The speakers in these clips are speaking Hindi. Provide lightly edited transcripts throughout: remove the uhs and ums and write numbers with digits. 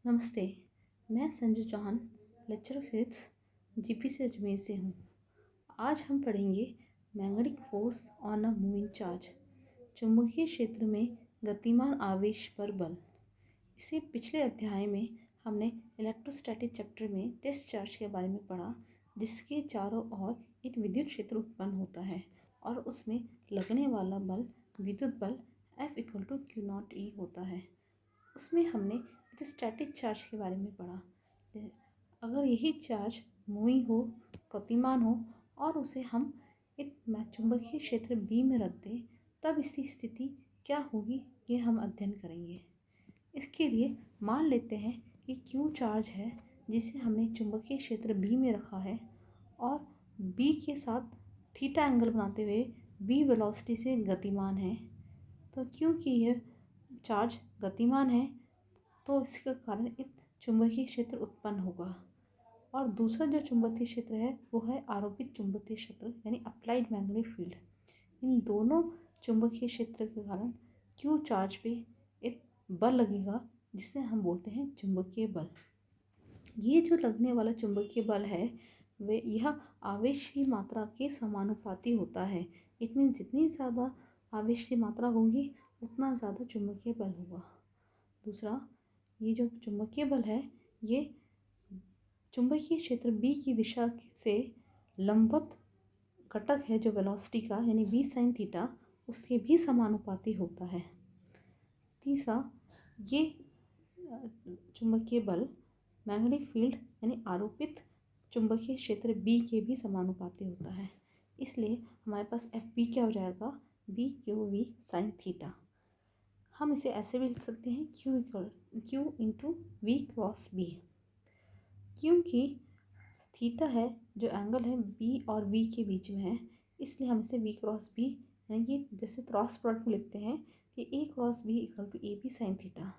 नमस्ते। मैं Sanju Chauhan, lecturer physics GPC Ajmer से हूँ। आज हम पढ़ेंगे magnetic force on a moving charge, चुंबकीय क्षेत्र में गतिमान आवेश पर बल। इसे पिछले अध्याय में हमने इलेक्ट्रोस्टैटिक चैप्टर में टेस्ट चार्ज के बारे में पढ़ा, जिसके चारों ओर एक विद्युत क्षेत्र उत्पन्न होता है और उसमें लगने वाला बल विद्युत बल F=Q0E होता है। उसमें हमने स्टैटिक चार्ज के बारे में पढ़ा। अगर यही चार्ज मूविंग हो, गतिमान हो और उसे हम एक चुंबकीय क्षेत्र बी में रख दें, तब इसकी स्थिति क्या होगी, ये हम अध्ययन करेंगे। इसके लिए मान लेते हैं कि क्यू चार्ज है जिसे हमने चुंबकीय क्षेत्र बी में रखा है और बी के साथ थीटा एंगल बनाते हुए बी वेलोसिटी से गतिमान है। तो क्योंकि यह चार्ज गतिमान है तो इसके कारण एक चुंबकीय क्षेत्र उत्पन्न होगा। और दूसरा जो चुंबकीय क्षेत्र है वो है आरोपित चुंबकीय क्षेत्र यानी अप्लाइड मैग्नेटिक फील्ड। इन दोनों चुंबकीय क्षेत्र के कारण क्यू चार्ज पे एक बल लगेगा जिसे हम बोलते हैं चुंबकीय बल। ये जो लगने वाला चुंबकीय बल है वे यह आवेश की मात्रा के समानुपाती होता है। इट मीन जितनी ज़्यादा आवेश की मात्रा होगी उतना ज़्यादा चुंबकीय बल होगा। दूसरा, ये जो चुंबकीय बल है ये चुंबकीय क्षेत्र बी की दिशा से लंबवत घटक है जो वेलोसिटी का यानी बी साइन थीटा उसके भी समानुपाती होता है। तीसरा, ये चुंबकीय बल मैग्नेटिक फील्ड यानी आरोपित चुंबकीय क्षेत्र बी के भी समानुपाती होता है। इसलिए हमारे पास एफ बी क्या हो जाएगा, B Q V sine theta. हम इसे ऐसे भी लिख सकते हैं Q into V cross B. क्योंकि थीटा है जो एंगल है बी और वी के बीच में है, इसलिए हम इसे वी क्रॉस बी यानी कि जैसे क्रॉस प्रोडक्ट में लिखते हैं कि A cross B equal to A B sine theta.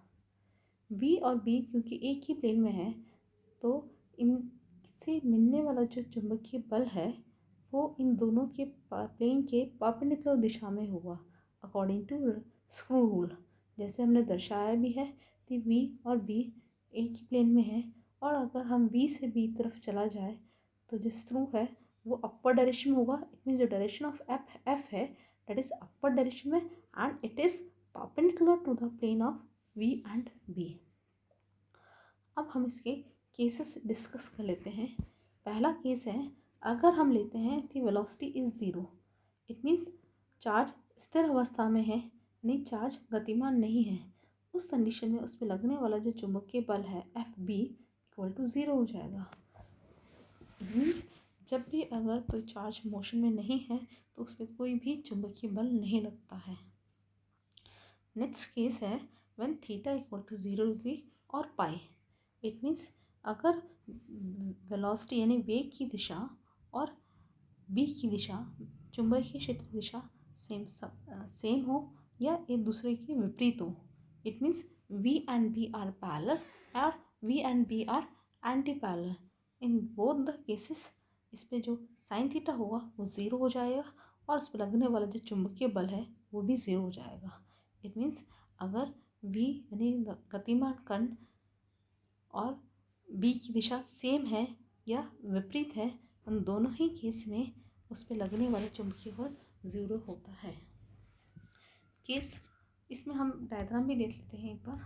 V और बी क्योंकि एक ही प्लेन में है तो इनसे मिलने वाला जो चुंबकीय बल है वो इन दोनों के प्लेन के परपेंडिकुलर दिशा में होगा अकॉर्डिंग टू स्क्रू रूल। जैसे हमने दर्शाया भी है कि वी और बी एक ही प्लेन में है और अगर हम बी से बी तरफ चला जाए तो जो स्क्रू है वो अपवर्ड डायरेक्शन में होगा। It means the direction of F है दैट इज अपवर्ड डायरेक्शन में and it is perpendicular to the plane of V and B. अब हम इसके केसेस डिस्कस कर लेते हैं। पहला केस है, अगर हम लेते हैं कि velocity is zero, it means charge स्थिर अवस्था में है यानी चार्ज गतिमान नहीं है। उस कंडीशन में उस पर लगने वाला जो चुंबकीय बल है F B equal to zero हो जाएगा। इट मीन्स जब भी अगर कोई चार्ज मोशन में नहीं है तो उस पर कोई भी चुंबकीय बल नहीं लगता है। नेक्स्ट केस है when theta equal to 0 degree और पाई। इट मीन्स अगर वेलोसिटी यानी वेग की दिशा और बी की दिशा चुंबकीय क्षेत्र की दिशा सेम हो या एक दूसरे के विपरीत हो। It means V and B are parallel और V and B are anti parallel. In both the cases इस पे जो साइन थीटा होगा वो ज़ीरो हो जाएगा और उस पर लगने वाला जो चुंबकीय बल है वो भी ज़ीरो हो जाएगा। इट मीन्स अगर वी यानी गतिमान कण और बी की दिशा सेम है या विपरीत है, उन दोनों ही केस में उस पर लगने वाला चुंबकीय बल ज़ीरो होता है। केस इसमें हम डायग्राम भी देख लेते हैं एक बार।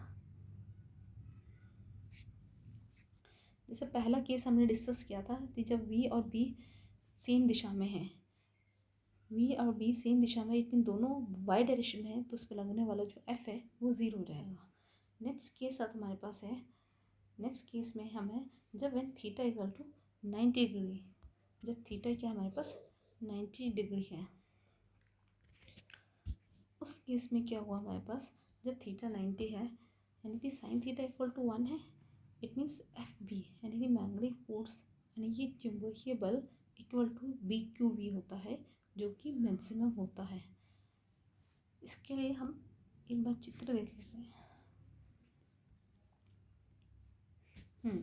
जैसे पहला केस हमने डिस्कस किया था कि जब वी और बी सेम दिशा में है, वी और बी सेम दिशा में इतनी दोनों वाई डायरेक्शन में है तो उस पर लगने वाला जो एफ है वो ज़ीरो हो जाएगा। नेक्स्ट केस अब हमारे पास है, नेक्स्ट केस में हमें जब when theta equal to 90 degree, जब थीटा क्या हमारे पास 90 डिग्री है, उस केस में क्या हुआ हमारे पास जब थीटा 90 है यानी कि साइन थीटा इक्वल टू 1 है। इट मीन्स एफ बी यानी कि मैग्नेटिक फोर्स यानी कि चुंबकीय बल equal to B Q V होता है जो कि मैक्सिमम होता है। इसके लिए हम एक बार चित्र देख लेते हैं।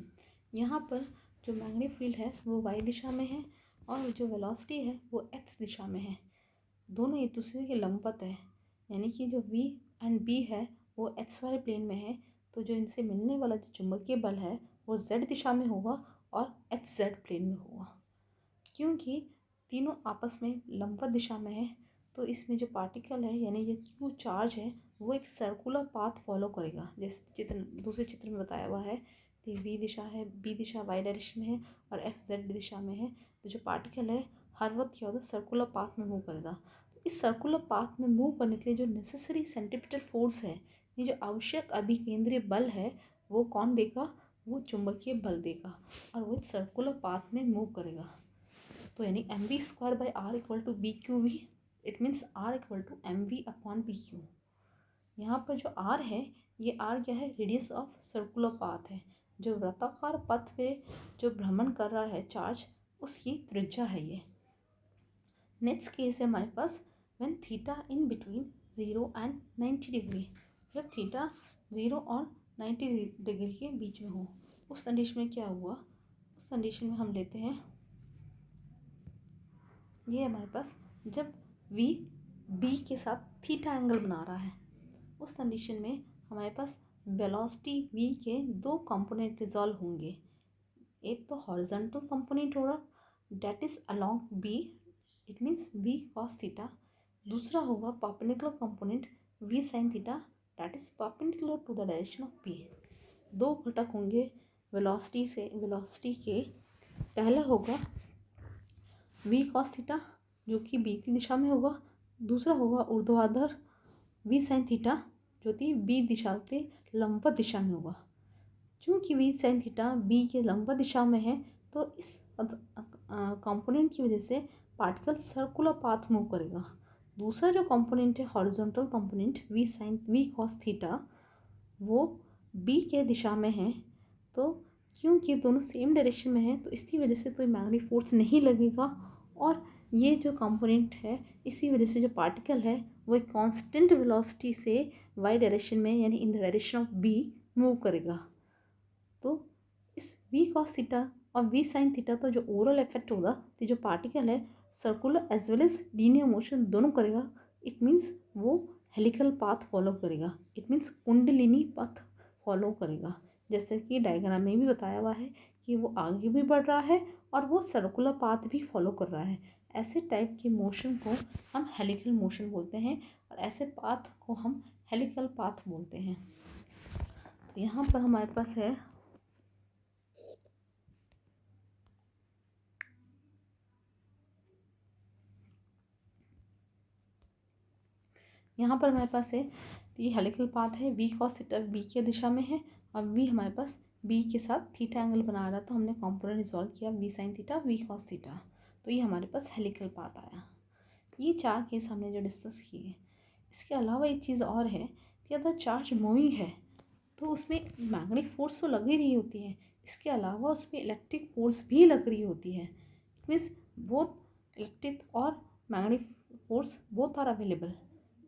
यहाँ पर जो मैग्नेटिक फील्ड है वो वाई दिशा में है और जो वेलोसिटी है वो एक्स दिशा में है। दोनों एक दूसरे के लंबवत है यानी कि जो वी एंड बी है वो एक्स वाले प्लेन में है तो जो इनसे मिलने वाला जो चुंबकीय बल है वो z दिशा में होगा और hz प्लेन में होगा। क्योंकि तीनों आपस में लंबवत दिशा में है तो इसमें जो पार्टिकल है यानी ये क्यू चार्ज है वो एक सर्कुलर पाथ फॉलो करेगा। जैसे दूसरे चित्र में बताया हुआ है कि बी दिशा है, बी दिशा वाई डायरेक्शन में है और एफ जेड दिशा में है। तो जो पार्टिकल है हर वक्त क्या होगा, सर्कुलर पाथ में मूव करेगा। तो इस सर्कुलर पाथ में मूव करने के लिए जो नेसेसरी सेंट्रीपिटल फोर्स है, ये जो आवश्यक अभिकेंद्रीय बल है, वो कौन देगा, वो चुंबकीय बल देगा और वो सर्कुलर पाथ में मूव करेगा। तो यानी M V square by R equal to B Q V, it means R equal to M V upon B Q. यहाँ पर जो आर है, ये आर क्या है, रेडियस ऑफ सर्कुलर पाथ है। जो वृत्ताकार पथ पे जो भ्रमण कर रहा है चार्ज, उसकी त्रिज्या है ये। नेक्स्ट केस है हमारे पास when theta in between 0 and 90 degree. जब थीटा 0 और 90 डिग्री के बीच में हो, उस कंडीशन में क्या हुआ, उस कंडीशन में हम लेते हैं ये हमारे पास जब v b के साथ थीटा एंगल बना रहा है, उस कंडीशन में हमारे पास वेलोसिटी v के दो कंपोनेंट रिजॉल्व होंगे। एक तो हॉरिजॉन्टल कंपोनेंट होगा that is along b, it means v cos theta. दूसरा होगा perpendicular component v sin theta that is perpendicular to the direction of b। दो घटक होंगे वेलोसिटी के। पहला होगा v cos थीटा जो कि b की दिशा में होगा। दूसरा होगा ऊर्ध्वाधर v sin थीटा जो कि b दिशा के लंबवत दिशा में होगा। चूँकि v sin थीटा b के लंबवत दिशा में है तो इस कंपोनेंट की वजह से पार्टिकल सर्कुलर पाथ मूव करेगा। दूसरा जो कंपोनेंट है horizontal component v cos theta, वो b के दिशा में है। तो क्योंकि दोनों सेम डायरेक्शन में है तो इसकी वजह से कोई मैग्नेटिक फोर्स नहीं लगेगा और ये जो कंपोनेंट है इसी वजह से जो पार्टिकल है वो एक कांस्टेंट वेलोसिटी से वाई डायरेक्शन में यानी in the direction of B move करेगा। तो इस v cos थीटा और v sin थीटा का जो ओवरऑल इफेक्ट होगा तो जो पार्टिकल है circular as well as linear motion दोनों करेगा। इट मीन्स वो हेलिकल पाथ फॉलो करेगा, इट मीन्स कुंडलिनी पथ फॉलो करेगा। जैसे कि डायग्राम में भी बताया हुआ है कि वो आगे भी बढ़ रहा है और वो सर्कुलर पाथ भी फॉलो कर रहा है। ऐसे टाइप के मोशन को हम हेलिकल मोशन बोलते हैं और ऐसे पाथ को हम हेलिकल पाथ बोलते हैं। तो यहाँ पर हमारे पास है तो ये हेलिकल पाथ है। v cos थीटा b की दिशा में है और v हमारे पास b के साथ थीटा एंगल बना रहा था, तो हमने कंपोनेंट रिजॉल्व किया v sin theta v cos theta, तो ये हमारे पास हेलिकल पाथ आया। ये चार केस हमने जो डिस्कस किए। इसके अलावा एक चीज़ और है कि अगर चार्ज मूविंग है तो उसमें मैग्नेटिक फोर्स तो लग ही रही होती है, इसके अलावा उसमें इलेक्ट्रिक फोर्स भी लग रही होती है। इट मीन्स बोथ इलेक्ट्रिक और magnetic force both are available.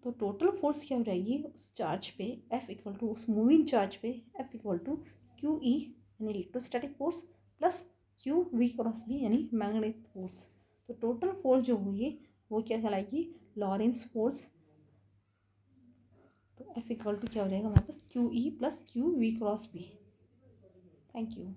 तो टोटल फोर्स क्या हो जाएगी उस चार्ज पे F इक्वल टू, उस मूविंग चार्ज पे F equal to Q E यानी electrostatic force plus Q V cross B यानी मैग्नेटिक फोर्स। तो टोटल फोर्स जो हुई वो क्या कहलाएगी, लॉरेंस फोर्स। तो F इक्वल टू क्या हो जाएगा हमारे पास Q E plus Q V cross B. Thank you.